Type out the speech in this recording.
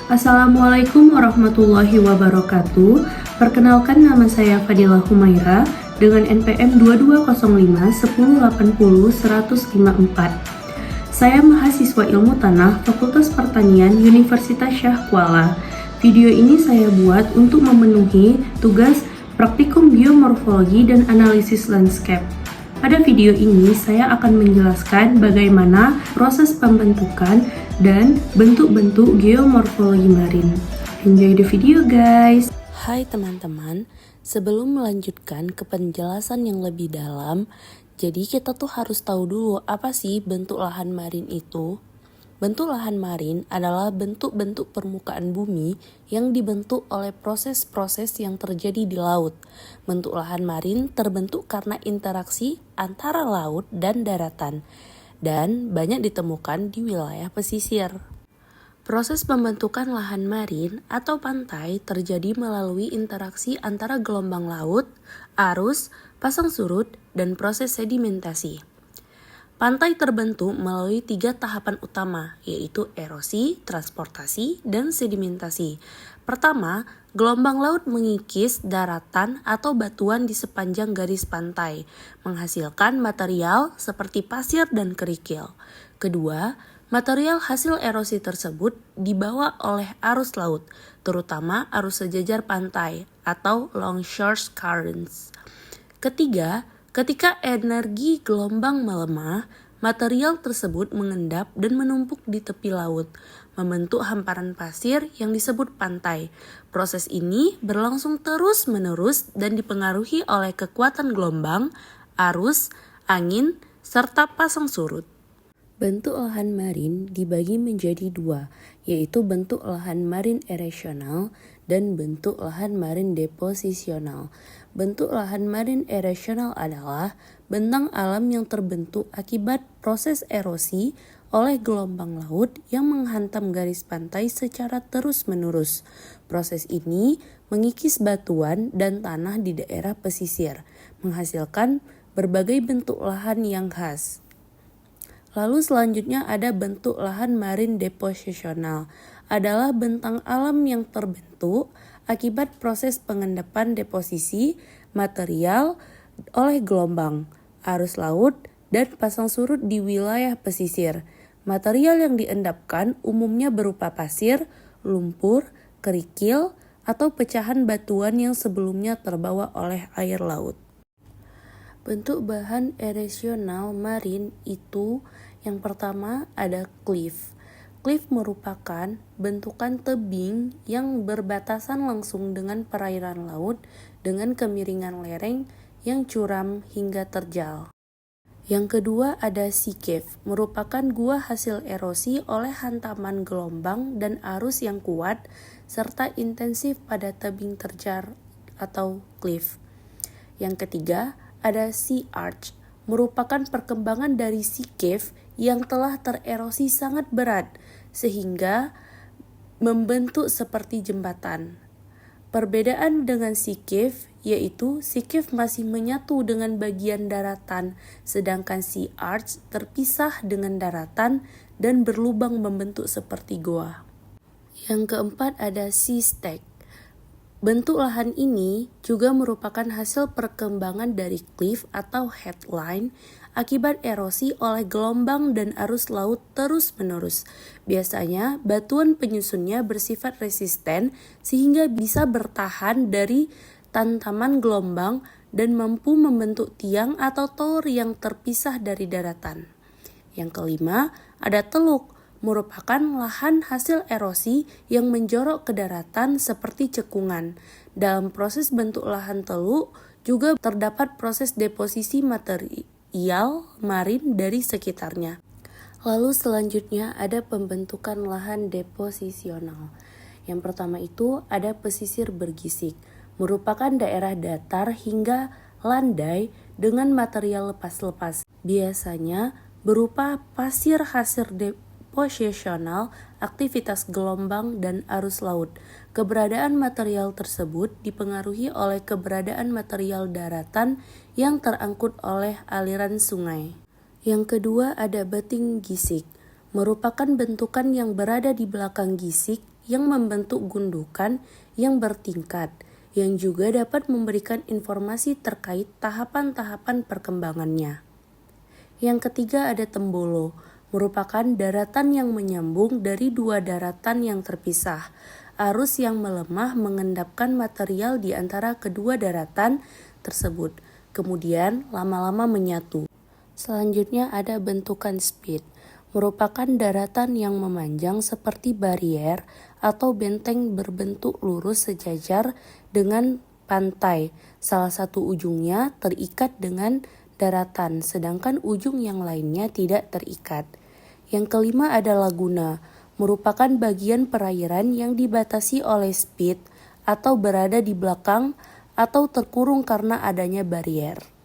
Assalamualaikum warahmatullahi wabarakatuh. Perkenalkan, nama saya Fadilah Humaira dengan NPM 2205 1080 154. Saya mahasiswa Ilmu Tanah Fakultas Pertanian Universitas Syah Kuala. Video ini saya buat untuk memenuhi tugas praktikum biomorfologi dan analisis landscape. Pada video ini saya akan menjelaskan bagaimana proses pembentukan dan bentuk-bentuk geomorfologi marin. Enjoy the video guys! Hai teman-teman, sebelum melanjutkan ke penjelasan yang lebih dalam, jadi kita tuh harus tahu dulu apa sih bentuk lahan marin itu. Bentuk lahan marin adalah bentuk-bentuk permukaan bumi yang dibentuk oleh proses-proses yang terjadi di laut. Bentuk lahan marin terbentuk karena interaksi antara laut dan daratan, dan banyak ditemukan di wilayah pesisir. Proses pembentukan lahan marin atau pantai terjadi melalui interaksi antara gelombang laut, arus, pasang surut, dan proses sedimentasi. Pantai terbentuk melalui 3 tahapan utama, yaitu erosi, transportasi, dan sedimentasi. Pertama, gelombang laut mengikis daratan atau batuan di sepanjang garis pantai, menghasilkan material seperti pasir dan kerikil. Kedua, material hasil erosi tersebut dibawa oleh arus laut, terutama arus sejajar pantai atau longshore currents. Ketiga, ketika energi gelombang melemah, material tersebut mengendap dan menumpuk di tepi laut, membentuk hamparan pasir yang disebut pantai. Proses ini berlangsung terus-menerus dan dipengaruhi oleh kekuatan gelombang, arus, angin, serta pasang surut. Bentuk lahan marin dibagi menjadi 2, yaitu bentuk lahan marin erosional dan bentuk lahan marin deposisional. Bentuk lahan marin erosional adalah bentang alam yang terbentuk akibat proses erosi oleh gelombang laut yang menghantam garis pantai secara terus-menerus. Proses ini mengikis batuan dan tanah di daerah pesisir, menghasilkan berbagai bentuk lahan yang khas. Lalu selanjutnya ada bentuk lahan marin deposisional, adalah bentang alam yang terbentuk akibat proses pengendapan deposisi material oleh gelombang, arus laut, dan pasang surut di wilayah pesisir. Material yang diendapkan umumnya berupa pasir, lumpur, kerikil, atau pecahan batuan yang sebelumnya terbawa oleh air laut. Bentuk bahan erosional marin itu yang pertama ada cliff. Cliff merupakan bentukan tebing yang berbatasan langsung dengan perairan laut dengan kemiringan lereng yang curam hingga terjal. Yang kedua ada sea cave, merupakan gua hasil erosi oleh hantaman gelombang dan arus yang kuat serta intensif pada tebing terjal atau cliff. Yang ketiga ada sea arch, merupakan perkembangan dari sea cave yang telah tererosi sangat berat sehingga membentuk seperti jembatan. Perbedaan dengan sea cave yaitu sea cave masih menyatu dengan bagian daratan, sedangkan sea arch terpisah dengan daratan dan berlubang membentuk seperti goa. Yang keempat ada sea stake. Bentuk lahan ini juga merupakan hasil perkembangan dari cliff atau headline akibat erosi oleh gelombang dan arus laut terus-menerus. Biasanya batuan penyusunnya bersifat resisten sehingga bisa bertahan dari tantaman gelombang dan mampu membentuk tiang atau tower yang terpisah dari daratan. Yang kelima ada teluk, merupakan lahan hasil erosi yang menjorok ke daratan seperti cekungan. Dalam proses bentuk lahan teluk juga terdapat proses deposisi material marin dari sekitarnya. Lalu selanjutnya ada pembentukan lahan deposisional. Yang pertama itu ada pesisir bergisik, merupakan daerah datar hingga landai dengan material lepas-lepas. Biasanya berupa pasir hasil deposisional, aktivitas gelombang, dan arus laut. Keberadaan material tersebut dipengaruhi oleh keberadaan material daratan yang terangkut oleh aliran sungai. Yang kedua ada beting gisik, merupakan bentukan yang berada di belakang gisik yang membentuk gundukan yang bertingkat, yang juga dapat memberikan informasi terkait tahapan-tahapan perkembangannya. Yang ketiga ada tembolo, merupakan daratan yang menyambung dari dua daratan yang terpisah. Arus yang melemah mengendapkan material di antara kedua daratan tersebut, kemudian lama-lama menyatu. Selanjutnya ada bentukan spit, merupakan daratan yang memanjang seperti barier atau benteng berbentuk lurus sejajar dengan pantai. Salah satu ujungnya terikat dengan daratan, sedangkan ujung yang lainnya tidak terikat. Yang kelima ada laguna, merupakan bagian perairan yang dibatasi oleh spit atau berada di belakang atau terkurung karena adanya barier.